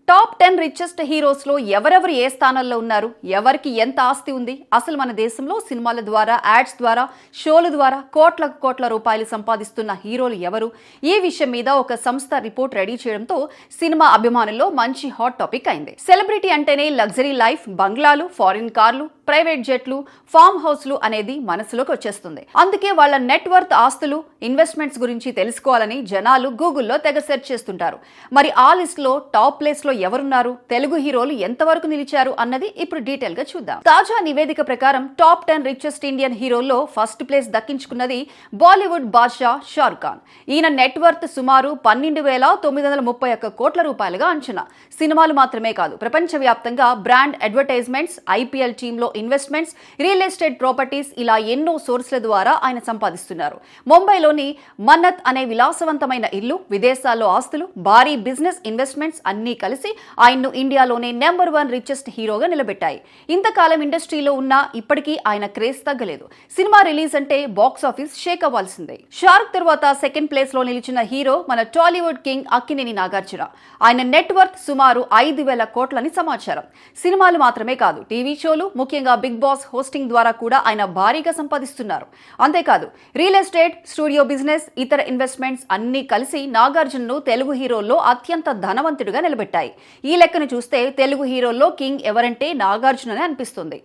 Top 10 richest heroes లో ఎవరెవరు ఏ స్థానాల్లో ఉన్నారు, ఎవరికి ఎంత ఆస్తి ఉంది, అసలు మన దేశంలో సినిమాల ద్వారా, యాడ్స్ ద్వారా, షోల ద్వారా కోట్ల రూపాయలు సంపాదిస్తున్న హీరోలు ఎవరు, ఈ విషయం మీద ఒక సంస్థ రిపోర్ట్ రెడీ చేయడంతో సినిమా అభిమానుల్లో మంచి హాట్ టాపిక్ అయింది. సెలబ్రిటీ అంటేనే లగ్జరీ లైఫ్, బంగ్లాలు, ఫారిన్ కార్లు, ప్రైవేట్ జెట్లు, ఫామ్ హౌస్లు అనేది మనసులోకి వచ్చేస్తుంది. అందుకే వాళ్ళ నెట్వర్త్, ఆస్తులు, ఇన్వెస్ట్మెంట్స్ గురించి తెలుసుకోవాలని జనాలు గూగుల్లో తెగ సెర్చ్ చేస్తుంటారు. మరి ఆ లిస్ట్ లో టాప్ ప్లేస్ లో ఎవరున్నారు, తెలుగు హీరోలు ఎంతవరకు నిలిచారు అన్నది ఇప్పుడు డీటెయిల్ గా చూద్దాం. తాజా నివేదిక ప్రకారం టాప్ 10 రిచెస్ట్ ఇండియన్ హీరోల్లో ఫస్ట్ ప్లేస్ దక్కించుకున్నది బాలీవుడ్ బాద్షా షారుఖ్ ఖాన్. ఈయన నెట్వర్త్ సుమారు 12,931 కోట్ల రూపాయలుగా అంచనా. సినిమాలు మాత్రమే కాదు, ప్రపంచవ్యాప్తంగా బ్రాండ్ అడ్వర్టైజ్మెంట్స్, ఐపీఎల్ టీంలో ఇన్వెస్ట్మెంట్స్, రియల్ ఎస్టేట్ ప్రాపర్టీస్, ఇలా ఎన్నో సోర్స్ల ద్వారా ఆయన సంపాదిస్తున్నారు. ముంబైలోని మన్నత్ అనే విలాసవంతమైన ఇల్లు, విదేశాల్లో ఆస్తులు, భారీ బిజినెస్ ఇన్వెస్ట్మెంట్స్ అన్నీ కలిసి ఆయన్ను ఇండియాలోనే నెంబర్ 1 రిచెస్ట్ హీరోగా నిలబెట్టాయి. ఇంతకాలం ఇండస్ట్రీలో ఉన్నా ఇప్పటికీ ఆయన క్రేజ్ తగ్గలేదు. సినిమా రిలీజ్ అంటే బాక్స్ ఆఫీస్ షేక్ అవ్వాల్సిందే. షారుఖ్ తర్వాత సెకండ్ ప్లేస్ లో నిలిచిన హీరో మన టాలీవుడ్ కింగ్ అక్కినేని నాగార్జున. ఆయన నెట్వర్త్ సుమారు 5,000 కోట్లని సమాచారం. సినిమాలు మాత్రమే కాదు, టీవీ షోలు, ముఖ్యంగా బిగ్ బాస్ హోస్టింగ్ ద్వారా కూడా ఆయన భారీగా సంపాదిస్తున్నారు. అంతేకాదు, రియల్ ఎస్టేట్, స్టూడియో బిజినెస్, ఇతర ఇన్వెస్ట్మెంట్స్ అన్ని కలిసి నాగార్జునను తెలుగు హీరోల్లో అత్యంత ధనవంతుడిగా నిలబెట్టాయి. ఈ లెక్కను చూస్తే తెలుగు హీరోల్లో కింగ్ ఎవరంటే నాగార్జుననే అనిపిస్తుంది.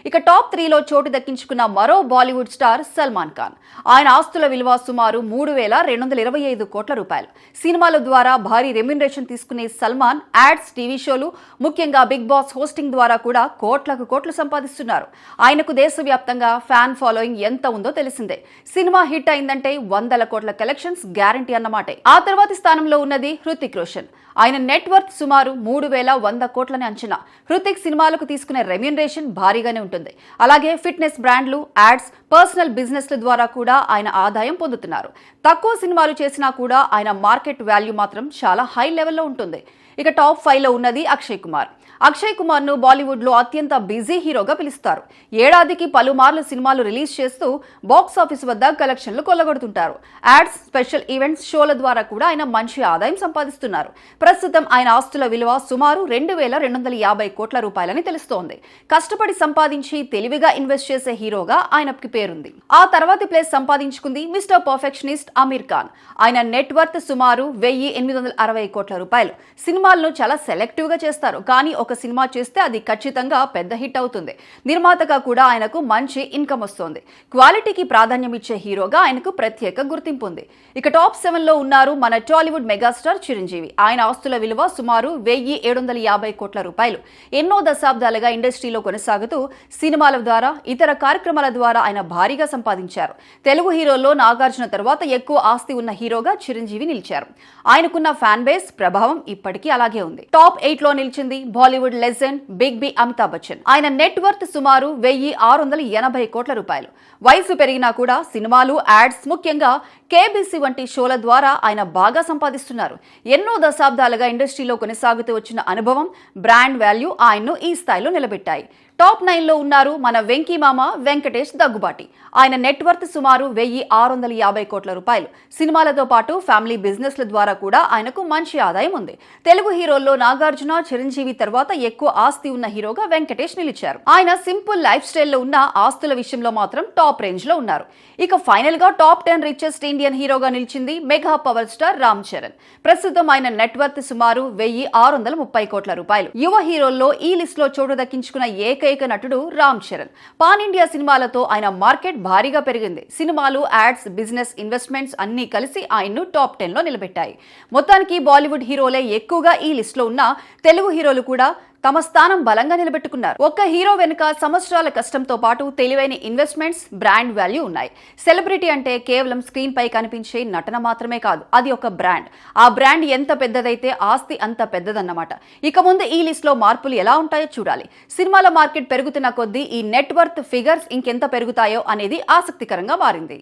ఇక టాప్ 3లో చోటు దక్కించుకున్న మరో బాలీవుడ్ స్టార్ సల్మాన్ ఖాన్. ఆయన ఆస్తుల విలువ సుమారు 3,225 కోట్ల రూపాయలు. సినిమాల ద్వారా భారీ రెమ్యునరేషన్ తీసుకునే సల్మాన్ యాడ్స్, టీవీ షోలు, ముఖ్యంగా బిగ్ బాస్ హోస్టింగ్ ద్వారా కూడా కోట్లు సంపాదిస్తున్నారు. ఆయనకు దేశవ్యాప్తంగా ఫ్యాన్ ఫాలోయింగ్ ఎంత ఉందో తెలిసిందే. సినిమా హిట్ అయిందంటే 100 కోట్ల కలెక్షన్స్ గ్యారంటీ అన్నమాటే. ఆ తర్వాతి స్థానంలో ఉన్నది హృతిక్ రోషన్. ఆయన నెట్వర్త్ సుమారు 3,100 కోట్లని అంచనా. హృతిక్ సినిమాలకు తీసుకునే రెమ్యునరేషన్ భారీగానే ఉంటుంది. అలాగే ఫిట్నెస్ బ్రాండ్లు, యాడ్స్, పర్సనల్ బిజినెస్ల ద్వారా కూడా ఆయన ఆదాయం పొందుతున్నారు. తక్కువ సినిమాలు చేసినా కూడా ఆయన మార్కెట్ వాల్యూ మాత్రం చాలా హై లెవెల్లో ఉంటుంది. ఇక టాప్ 5లో ఉన్నది అక్షయ్ కుమార్. అక్షయ్ కుమార్ ను బాలీవుడ్ లో అత్యంత బిజీ హీరోగా పిలుస్తారు. ఏడాదికి పలుమార్లు సినిమాలు రిలీజ్ చేస్తూ బాక్స్ ఆఫీస్ వద్ద కలెక్షన్లు కొల్లగొడుతుంటారు. యాడ్స్, స్పెషల్ ఈవెంట్స్, షోల ద్వారా కూడా ఆయన మంచి ఆదాయం సంపాదిస్తున్నారు. ప్రస్తుతం ఆయన ఆస్తుల విలువ సుమారు 2,250 కోట్ల రూపాయలని తెలుస్తోంది. కష్టపడి సంపాదించి తెలివిగా ఇన్వెస్ట్ చేసే హీరోగా ఆయనకి పేరుంది. ఆ తర్వాతి ప్లేస్ సంపాదించుకుంది మిస్టర్ పర్ఫెక్షనిస్ట్ అమీర్ ఖాన్. ఆయన నెట్వర్త్ సుమారు 1,860 కోట్ల రూపాయలు. సినిమాలను చాలా సెలెక్టివ్ గా చేస్తారు, కానీ ఒక సినిమా చేస్తే అది ఖచ్చితంగా పెద్ద హిట్ అవుతుంది. నిర్మాతగా కూడా ఆయనకు మంచి ఇన్కమ్ వస్తోంది. క్వాలిటీకి ప్రాధాన్యం ఇచ్చే హీరోగా ఆయనకు ప్రత్యేక గుర్తింపు ఉంది. ఇక టాప్ 7లో ఉన్నారు మన టాలీవుడ్ మెగాస్టార్ చిరంజీవి. ఆయన ఆస్తుల విలువ సుమారు 1,750 కోట్ల రూపాయలు. ఎన్నో దశాబ్దాలుగా ఇండస్ట్రీలో కొనసాగుతూ సినిమాల ద్వారా, ఇతర కార్యక్రమాల ద్వారా ఆయన భారీగా సంపాదించారు. తెలుగు హీరోల్లో నాగార్జున తర్వాత ఎక్కువ ఆస్తి ఉన్న హీరోగా చిరంజీవి నిలిచారు. ఆయనకున్న ఫ్యాన్ బేస్, ప్రభావం ఇప్పటికీ అలాగే ఉంది. టాప్ 8లో నిలిచింది Bollywood legend big B Amitabh Bachchan. ఆయన నెట్వర్త్ సుమారు 1,680 కోట్ల రూపాయలు. వయసు పెరిగినా కూడా సినిమాలు, యాడ్స్, ముఖ్యంగా కేబీసీ వంటి షోల ద్వారా ఆయన బాగా సంపాదిస్తున్నారు. ఎన్నో దశాబ్దాలుగా ఇండస్ట్రీలో కొనసాగుతూ వచ్చిన అనుభవం, బ్రాండ్ వాల్యూ ఆయన్ను ఈ స్థాయిలో నిలబెట్టాయి. టాప్ 9లో ఉన్నారు మన వెంకీ మామ వెంకటేష్ దగ్గుబాటి. ఆయన నెట్వర్త్ సుమారు 1,650 కోట్ల రూపాయలు. సినిమాలతో పాటు ఫ్యామిలీ బిజినెస్ల ద్వారా కూడా ఆయనకు మంచి ఆదాయం ఉంది. తెలుగు హీరోల్లో నాగార్జున, చిరంజీవి తర్వాత ఎక్కువ ఆస్తి ఉన్న హీరోగా వెంకటేష్ నిలిచారు. ఆయన సింపుల్ లైఫ్ స్టైల్లో ఉన్న ఆస్తుల విషయంలో మాత్రం టాప్ రేంజ్ లో ఉన్నారు. ఇక ఫైనల్ గా టాప్ 10 రిచెస్ట్ ఇండియన్ హీరోగా నిలిచింది mega power star Ram Charan. ప్రస్తుతం ఆయన నెట్వర్త్ సుమారు 1,630 కోట్ల రూపాయలు. యువ హీరోల్లో ఈ లిస్ట్ లో చోటు దక్కించుకున్న ఏకైక నటుడు రామ్ చరణ్. పాన్ ఇండియా సినిమాలతో ఆయన మార్కెట్ భారీగా పెరిగింది. సినిమాలు, యాడ్స్, బిజినెస్ ఇన్వెస్ట్మెంట్స్ అన్ని కలిసి ఆయన్ను టాప్ 10లో నిలబెట్టాయి. మొత్తానికి బాలీవుడ్ హీరోలే ఎక్కువగా ఈ లిస్ట్ లో ఉన్న తెలుగు హీరోలు కూడా తమ స్థానం బలంగా నిలబెట్టుకున్నారు. ఒక్క హీరో వెనుక సంవత్సరాల కష్టంతో పాటు తెలివైన ఇన్వెస్ట్మెంట్స్, బ్రాండ్ వాల్యూ ఉన్నాయి. సెలబ్రిటీ అంటే కేవలం స్క్రీన్ పై కనిపించే నటన మాత్రమే కాదు, అది ఒక బ్రాండ్. ఆ బ్రాండ్ ఎంత పెద్దదైతే ఆస్తి అంత పెద్దదన్నమాట. ఇక ముందు ఈ లిస్ట్ లో మార్పులు ఎలా ఉంటాయో చూడాలి. సినిమాల మార్కెట్ పెరుగుతున్న కొద్దీ ఈ నెట్వర్త్ ఫిగర్స్ ఇంకెంత పెరుగుతాయో అనేది ఆసక్తికరంగా మారింది.